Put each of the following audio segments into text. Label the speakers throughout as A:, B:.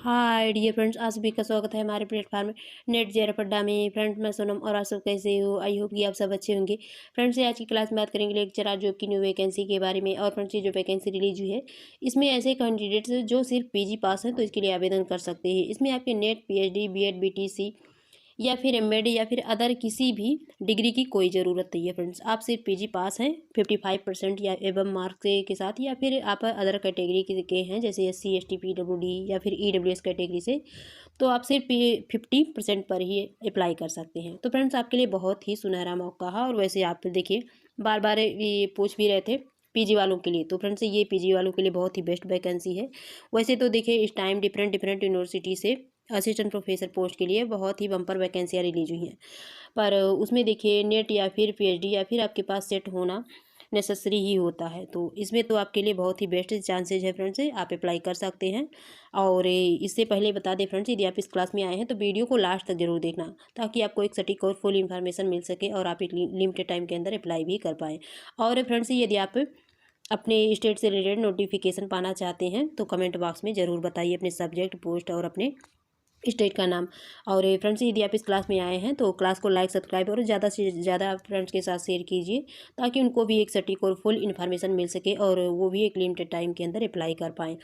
A: Hi dear friends, आप सभी का स्वागत है हमारे प्लेटफॉर्म नेट जेआरएफ अड्डा में। फ्रेंड्स, मैं सोनम और आप सब कैसे हो? आई होप कि आप सब अच्छे होंगे। फ्रेंड्स, आज की क्लास में बात करेंगे लेक्चरर जॉब की न्यू वैकेंसी के बारे में। और फ्रेंड्स, ये जो वैकेंसी रिलीज हुई है, इसमें ऐसे कैंडिडेट्स जो सिर्फ पीजी पास हैं तो इसके लिए आवेदन कर सकते हैं। इसमें आपके नेट, पीएचडी, बीएड, बीटीसी या फिर एमएड या फिर अदर किसी भी डिग्री की कोई ज़रूरत नहीं है। फ्रेंड्स, आप सिर्फ पीजी पास हैं 55% या एवं मार्क्स के साथ, या फिर आप अदर कैटेगरी के हैं जैसे एससी, एसटी, पीडब्ल्यूडी या फिर ईडब्ल्यूएस कैटेगरी से, तो आप सिर्फ 50% पर ही अप्लाई कर सकते हैं। तो फ्रेंड्स, आपके लिए बहुत ही सुनहरा मौका है। और वैसे आप देखिए, बार बार ये पूछ भी रहे थे पीजी वालों के लिए, तो फ्रेंड्स ये पीजी वालों के लिए बहुत ही बेस्ट वैकेंसी है। वैसे तो देखिए, इस टाइम डिफरेंट डिफरेंट यूनिवर्सिटी से असिस्टेंट प्रोफेसर पोस्ट के लिए बहुत ही बम्पर वैकेंसियाँ रिलीज हुई हैं, पर उसमें देखिए नेट या फिर पीएचडी या फिर आपके पास सेट होना नेसेसरी ही होता है। तो इसमें तो आपके लिए बहुत ही बेस्ट चांसेज है फ्रेंड्स, आप अप्लाई कर सकते हैं। और इससे पहले बता दें फ्रेंड्स, यदि आप इस क्लास में आए हैं तो वीडियो को लास्ट तक जरूर देखना, ताकि आपको एक सटीक और फुल इन्फॉर्मेशन मिल सके और आप एक लिमिटेड टाइम के अंदर अप्लाई भी कर पाएँ। और फ्रेंड्स, यदि आप अपने स्टेट से रिलेटेड नोटिफिकेशन पाना चाहते हैं तो कमेंट बॉक्स में ज़रूर बताइए अपने सब्जेक्ट, पोस्ट और अपने स्टेट का नाम। और फ्रेंड्स, यदि आप इस क्लास में आए हैं तो क्लास को लाइक, सब्सक्राइब और ज़्यादा से ज़्यादा फ्रेंड्स के साथ शेयर कीजिए, ताकि उनको भी एक सटीक और फुल इन्फॉर्मेशन मिल सके और वो भी एक लिमिटेड टाइम के अंदर अप्लाई कर पाएँ।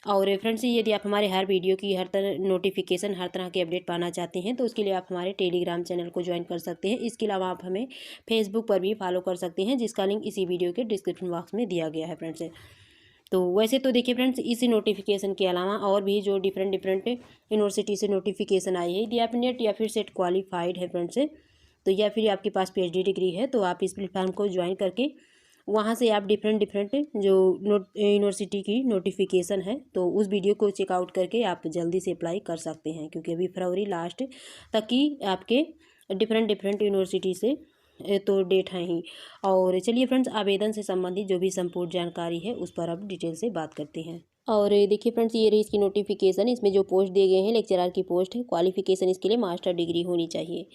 A: और फ्रेंड्स, यदि आप हमारे हर वीडियो की हर तरह नोटिफिकेशन, हर तरह के अपडेट पाना चाहते हैं तो उसके लिए आप हमारे टेलीग्राम चैनल को ज्वाइन कर सकते हैं। इसके अलावा आप हमें फेसबुक पर भी फॉलो कर सकते हैं, जिसका लिंक इसी वीडियो के डिस्क्रिप्शन बॉक्स में दिया गया है फ्रेंड्स। तो वैसे तो देखिए फ्रेंड्स, इसी नोटिफिकेशन के अलावा और भी जो डिफरेंट डिफरेंट यूनिवर्सिटी से नोटिफिकेशन आई है, यदि आप नेट या फिर सेट क्वालिफाइड है फ्रेंड्स, तो या फिर आपके पास पीएचडी डिग्री है, तो आप इस प्लेटफॉर्म को ज्वाइन करके वहाँ से आप डिफरेंट डिफरेंट जो यूनिवर्सिटी की नोटिफिकेशन है तो उस वीडियो को चेकआउट करके आप जल्दी से अप्लाई कर सकते हैं, क्योंकि अभी फरवरी लास्ट तक ही आपके डिफरेंट डिफरेंट यूनिवर्सिटी से तो डेट है ही। और चलिए फ्रेंड्स, आवेदन से संबंधित जो भी संपूर्ण जानकारी है उस पर अब डिटेल से बात करते हैं। और देखिए फ्रेंड्स, ये रही इसकी नोटिफिकेशन। इसमें जो पोस्ट दिए गए हैं लेक्चरर की पोस्ट है। क्वालिफिकेशन इसके लिए मास्टर डिग्री होनी चाहिए।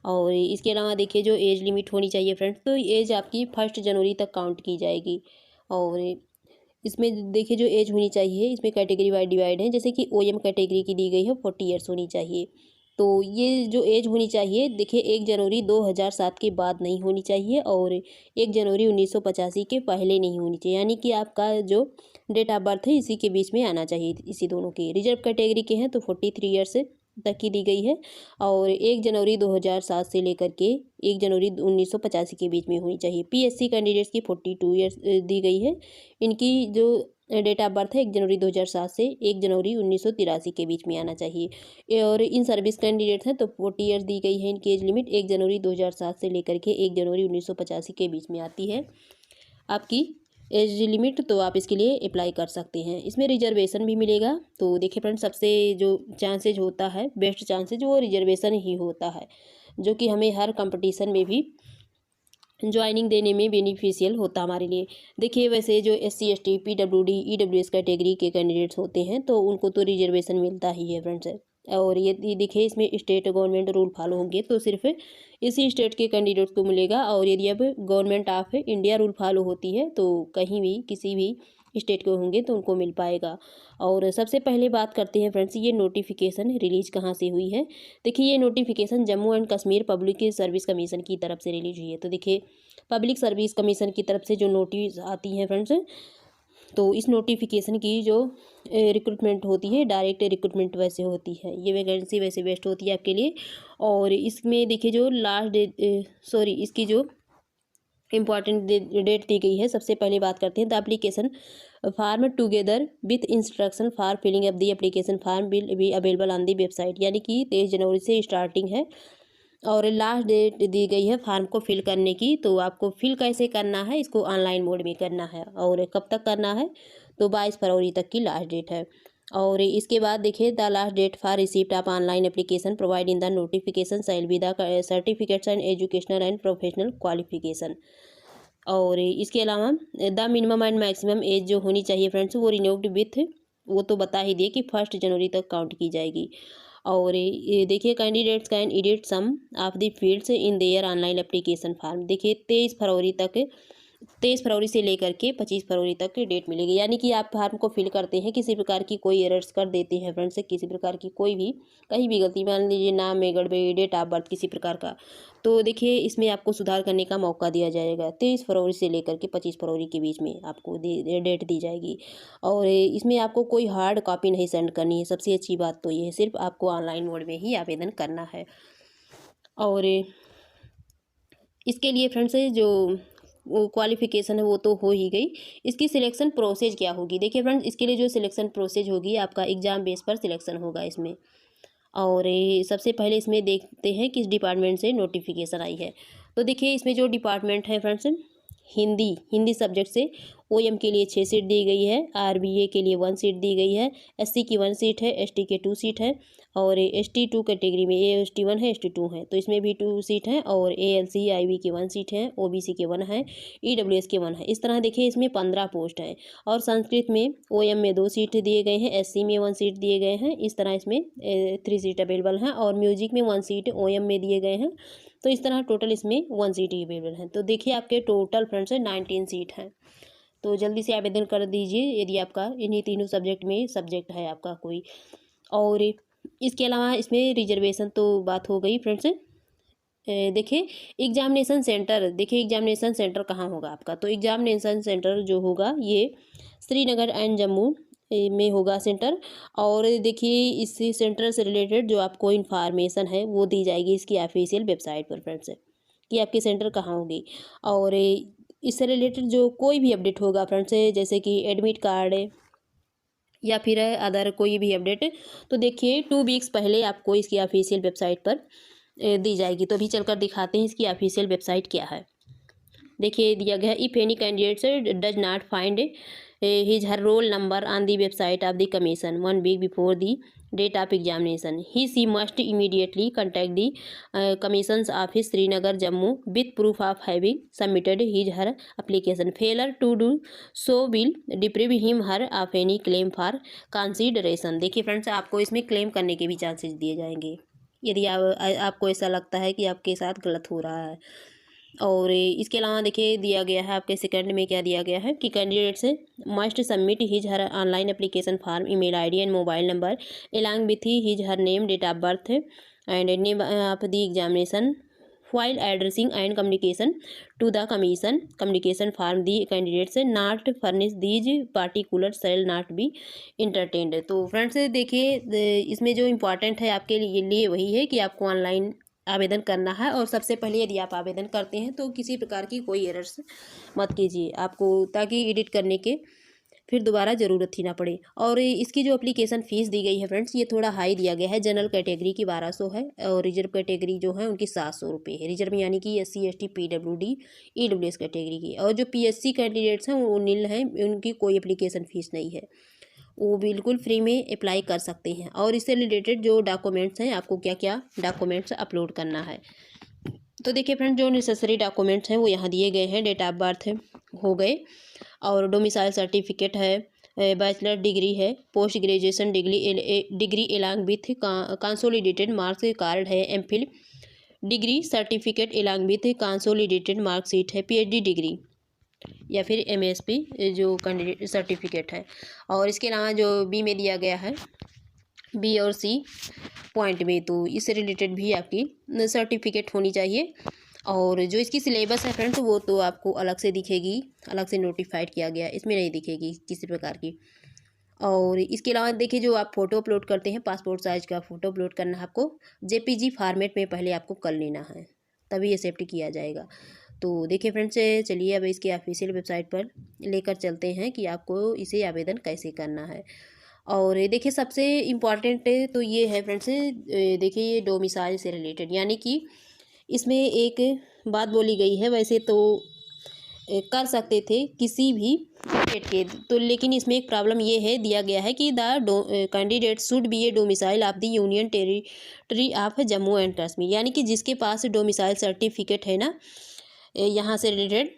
A: और इसके अलावा देखिए जो एज लिमिट होनी चाहिए फ्रेंड्स, तो एज आपकी 1 जनवरी तक काउंट की जाएगी। और इसमें देखिए जो एज होनी चाहिए, इसमें कैटेगरी वाइज डिवाइड है। जैसे कि ओएम कैटेगरी की दी गई है 40 ईयर्स होनी चाहिए। तो ये जो एज होनी चाहिए देखिए 1 जनवरी 2007 के बाद नहीं होनी चाहिए और 1 जनवरी 1985 के पहले नहीं होनी चाहिए। यानी कि आपका जो डेट ऑफ बर्थ है इसी के बीच में आना चाहिए, इसी दोनों के। रिजर्व कैटेगरी के हैं तो 43 ईयर्स तक की दी गई है और 1 जनवरी 2007 से लेकर के 1 जनवरी 1985 के बीच में होनी चाहिए। पीएससी कैंडिडेट्स की 42 ईयर्स दी गई है। इनकी जो डेट ऑफ बर्थ है 1 जनवरी 2007 से 1 जनवरी 1983 के बीच में आना चाहिए। और इन सर्विस कैंडिडेट्स हैं तो 40 ईयर्स दी गई है इनकी एज लिमिट। 1 जनवरी 2007 से लेकर के 1 जनवरी 1985 के बीच में आती है आपकी एज लिमिट, तो आप इसके लिए अप्लाई कर सकते हैं। इसमें रिजर्वेशन भी मिलेगा। तो देखिए फ्रेंड्स, सबसे जो चांसेज होता है, बेस्ट चांसेज, वो रिजर्वेशन ही होता है, जो कि हमें हर कंपटीशन में भी ज्वाइनिंग देने में बेनिफिशियल होता हमारे लिए। देखिए वैसे जो SC, ST, PWD, EWS category के कैंडिडेट्स होते हैं तो उनको तो रिजर्वेशन मिलता ही है फ्रेंड्स। और ये देखिए इसमें स्टेट गवर्नमेंट रूल फॉलो होंगे तो सिर्फ इसी स्टेट के कैंडिडेट्स को मिलेगा। और यदि अब government of India rule follow होती है तो कहीं भी किसी भी स्टेट के होंगे तो उनको मिल पाएगा। और सबसे पहले बात करते हैं फ्रेंड्स, ये नोटिफिकेशन रिलीज कहाँ से हुई है। देखिए ये notification Jammu and Kashmir public service commission की तरफ से रिलीज हुई है। तो देखिए पब्लिक सर्विस कमीशन की तरफ से जो नोटिस आती हैं फ्रेंड्स, तो इस नोटिफिकेशन की जो रिक्रूटमेंट होती है, डायरेक्ट रिक्रूटमेंट वैसे होती है। ये वैकेंसी वैसे बेस्ट होती है आपके लिए। और इसमें देखिए जो लास्ट डेट, इसकी जो इम्पॉर्टेंट डेट दी गई है, सबसे पहले बात करते हैं the application form together with instruction for filling up the application form will be available on the website. यानी कि 23 जनवरी से स्टार्टिंग है और लास्ट डेट दी गई है फॉर्म को फिल करने की। तो आपको फिल कैसे करना है, इसको ऑनलाइन मोड में करना है। और कब तक करना है, तो 22 फरवरी तक की लास्ट डेट है। और इसके बाद देखिए the last date for receipt of online application provide in the notification shall be the certificates and educational and professional qualification. और इसके अलावा the minimum and maximum age जो होनी चाहिए फ्रेंड्स, वो रिन्यूड विथ, वो तो बता ही दिए कि 1 जनवरी तक काउंट की जाएगी। और ये देखिए candidates can edit some of the fields in their online application form. देखिए 23 फरवरी तक 23 फरवरी से लेकर के 25 फरवरी तक की डेट मिलेगी। यानी कि आप फॉर्म को फिल करते हैं, किसी प्रकार की कोई एरर्स कर देते हैं फ्रेंड्स, किसी प्रकार की कोई भी कहीं भी गलती, मान लीजिए नाम में गड़बड़ी, डेट ऑफ बर्थ किसी प्रकार का, तो देखिए इसमें आपको सुधार करने का मौका दिया जाएगा। 23 फरवरी से लेकर के 25 फरवरी के बीच में आपको डेट दी जाएगी। और इसमें आपको कोई हार्ड कॉपी नहीं सेंड करनी है। सबसे अच्छी बात तो ये है, सिर्फ आपको ऑनलाइन मोड में ही आवेदन करना है। और इसके लिए फ्रेंड्स जो क्वालिफिकेशन है वो तो हो ही गई। इसकी सिलेक्शन प्रोसेस क्या होगी, देखिए फ्रेंड्स, इसके लिए जो सिलेक्शन प्रोसेस होगी, आपका एग्जाम बेस पर सिलेक्शन होगा इसमें। और सबसे पहले इसमें देखते हैं किस डिपार्टमेंट से नोटिफिकेशन आई है। तो देखिए इसमें जो डिपार्टमेंट है फ्रेंड्स, हिंदी सब्जेक्ट से ओएम के लिए 6 सीट दी गई है, आरबीए के लिए 1 सीट दी गई है, एससी की 1 सीट है, एसटी के 2 सीट है, और एसटी 2 कैटेगरी में एसटी 1 है, एसटी 2 है, तो इसमें भी 2 सीट है, और एएलसी आईबी की 1 सीट है, ओबीसी के 1 है, ईडब्ल्यूएस के 1 है। इस तरह देखिए इसमें 15 पोस्ट है। और संस्कृत में ओएम में 2 सीट दिए गए हैं, एससी में 1 सीट दिए गए हैं। इस तरह इसमें 3 सीट अवेलेबल हैं, और म्यूजिक में 1 सीट ओएम में दिए गए हैं। तो इस तरह टोटल इसमें 1 सीट ही अवेलेबल है। तो देखिए आपके टोटल फ्रेंड्स 19 सीट हैं। तो जल्दी से आवेदन कर दीजिए यदि आपका इन्हीं तीनों सब्जेक्ट में सब्जेक्ट है आपका कोई। और इसके अलावा इसमें रिजर्वेशन तो बात हो गई फ्रेंड्स। देखिए एग्जामिनेशन सेंटर, देखिए एग्जामिनेशन सेंटर कहाँ होगा आपका, तो एग्जामिनेशन सेंटर जो होगा ये श्रीनगर एंड जम्मू में होगा सेंटर। और देखिए इस सेंटर से रिलेटेड जो आपको इन्फॉर्मेशन है वो दी जाएगी इसकी ऑफिशियल वेबसाइट पर फ्रेंड्स, कि आपकी सेंटर कहाँ होगी। और इससे रिलेटेड जो कोई भी अपडेट होगा फ्रेंड्स, जैसे कि एडमिट कार्ड या फिर अदर कोई भी अपडेट, तो देखिए 2 वीक्स पहले आपको इसकी ऑफिशियल वेबसाइट पर दी जाएगी। तो अभी चलकर दिखाते हैं इसकी ऑफिशियल वेबसाइट क्या है। देखिए दिया गया, if any candidate does not find his her roll number on the website of the commission 1 week before the date of examination, she must immediately contact the commission's office Srinagar Jammu with proof of having submitted his her application. Failure to do so will deprive him her of any claim for consideration। देखिए friends आपको इसमें claim करने के भी chances दिए जाएंगे यदि आपको ऐसा लगता है कि आपके साथ गलत हो रहा है। और इसके अलावा देखिए दिया गया है आपके सेकंड में क्या दिया गया है कि कैंडिडेट से must submit his her online application form, email ID and mobile number along with his her name, date of birth and name of the examination while addressing and communication to the communication form the candidates not furnish these particular shall not be entertained। तो friends देखिए इसमें जो important है आपके लिए वही है कि आपको ऑनलाइन आवेदन करना है। और सबसे पहले यदि आप आवेदन करते हैं तो किसी प्रकार की कोई एरर्स मत कीजिए आपको, ताकि एडिट करने के फिर दोबारा ज़रूरत ही ना पड़े। और इसकी जो एप्लीकेशन फ़ीस दी गई है फ्रेंड्स ये थोड़ा हाई दिया गया है। जनरल कैटेगरी की 1200 है, और रिजर्व कैटेगरी जो है उनकी 700 रुपये है। रिजर्व यानी कि SC ST PWD EWS category की। और जो PSC कैंडिडेट्स हैं वो नील हैं, उनकी कोई एप्लीकेशन फ़ीस नहीं है, वो बिल्कुल फ्री में अप्लाई कर सकते हैं। और इससे रिलेटेड जो डॉक्यूमेंट्स हैं आपको क्या क्या डॉक्यूमेंट्स अपलोड करना है, तो देखिए फ्रेंड जो नेसेसरी डॉक्यूमेंट्स हैं वो यहाँ दिए गए हैं। डेट ऑफ बर्थ हो गए, और डोमिसाइल सर्टिफिकेट है, बैचलर डिग्री है, post graduation degree along with consolidated marks card है, MPhil degree certificate along with consolidated marksheet है, PhD डिग्री या फिर MSP जो कैंडिडेट सर्टिफिकेट है। और इसके अलावा जो बी में दिया गया है बी और सी पॉइंट में, तो इससे रिलेटेड भी आपकी सर्टिफिकेट होनी चाहिए। और जो इसकी सिलेबस है फ्रेंड्स वो तो आपको अलग से दिखेगी, अलग से नोटिफाइड किया गया, इसमें नहीं दिखेगी किसी प्रकार की। और इसके अलावा देखिए जो आप फ़ोटो अपलोड करते हैं, पासपोर्ट साइज़ का फ़ोटो अपलोड करना है आपको, JPG फॉर्मेट में पहले आपको कर लेना है, तभी एक्सेप्ट किया जाएगा। तो देखिए फ्रेंड्स चलिए अब इसके ऑफिशियल वेबसाइट पर लेकर चलते हैं कि आपको इसे आवेदन कैसे करना है। और देखिए सबसे इम्पॉर्टेंट तो ये है फ्रेंड्स, देखिए ये डोमिसाइल से रिलेटेड, यानी कि इसमें एक बात बोली गई है, वैसे तो कर सकते थे किसी भी स्टेट के, तो लेकिन इसमें एक प्रॉब्लम ये है दिया गया है कि the candidate should be A domicile of the union territory of Jammu and Kashmir, यानी कि जिसके पास डोमिसाइल सर्टिफिकेट है ना यहाँ से रिलेटेड,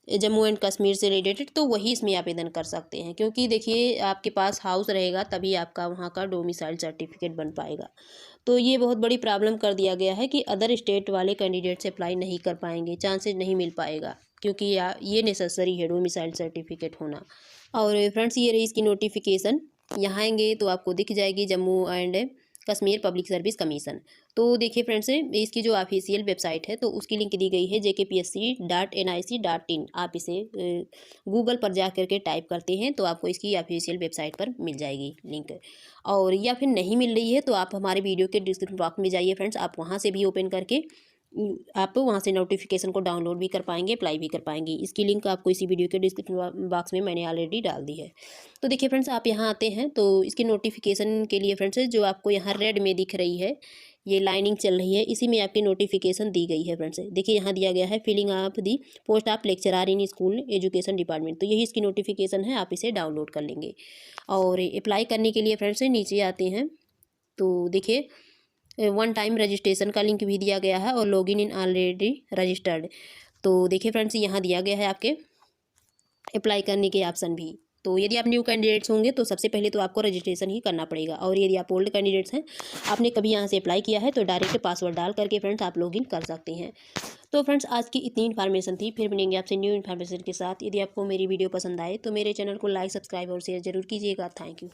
A: जम्मू एंड कश्मीर से रिलेटेड, तो वही इसमें आवेदन कर सकते हैं। क्योंकि देखिए आपके पास हाउस रहेगा तभी आपका वहाँ का डोमिसाइल सर्टिफिकेट बन पाएगा। तो ये बहुत बड़ी प्रॉब्लम कर दिया गया है कि अदर स्टेट वाले कैंडिडेट से अप्लाई नहीं कर पाएंगे, चांसेस नहीं मिल पाएगा क्योंकि ये नेसेसरी है डोमिसाइल सर्टिफिकेट होना। और फ्रेंड्स ये रही इसकी नोटिफिकेशन। यहाँ आएंगे तो आपको दिख जाएगी Jammu and Kashmir public service commission. तो देखिए फ्रेंड्स इसकी जो ऑफिशियल वेबसाइट है तो उसकी लिंक दी गई है jkpsc.nic.in। आप इसे गूगल पर जा करके टाइप करते हैं तो आपको इसकी ऑफिशियल वेबसाइट पर मिल जाएगी लिंक। और या फिर नहीं मिल रही है तो आप हमारे वीडियो के डिस्क्रिप्शन बॉक्स में जाइए फ्रेंड्स, आप वहाँ से भी ओपन करके आप वहाँ से नोटिफिकेशन को डाउनलोड भी कर पाएंगे, अप्लाई भी कर पाएंगे। इसकी लिंक आपको इसी वीडियो के डिस्क्रिप्शन बॉक्स में मैंने ऑलरेडी डाल दी है। तो देखिए फ्रेंड्स आप यहाँ आते हैं तो इसके नोटिफिकेशन के लिए फ्रेंड्स जो आपको यहाँ रेड में दिख रही है, ये लाइनिंग चल रही है, इसी में आपकी नोटिफिकेशन दी गई है फ्रेंड्स। देखिए यहाँ दिया गया है filling of the post of lecturer in school education department. तो यही इसकी नोटिफिकेशन है, आप इसे डाउनलोड कर लेंगे। और अप्लाई करने के लिए फ्रेंड्स नीचे आते हैं तो देखिए वन टाइम रजिस्ट्रेशन का लिंक भी दिया गया है और लॉगिन इन ऑलरेडी रजिस्टर्ड। तो देखिए फ्रेंड्स यहाँ दिया गया है आपके अप्लाई करने के ऑप्शन भी। तो यदि आप न्यू कैंडिडेट्स होंगे तो सबसे पहले तो आपको रजिस्ट्रेशन ही करना पड़ेगा, और यदि आप ओल्ड कैंडिडेट्स हैं, आपने कभी यहाँ से अप्लाई किया है, तो डायरेक्ट पासवर्ड डाल करके फ्रेंड्स आप लॉगिन कर सकते हैं। तो फ्रेंड्स आज की इतनी इन्फॉर्मेशन थी, फिर मिलेंगे आपसे न्यू इन्फॉर्मेशन के साथ। यदि आपको मेरी वीडियो पसंद आए तो मेरे चैनल को लाइक, सब्सक्राइब और शेयर जरूर कीजिएगा। Thank you.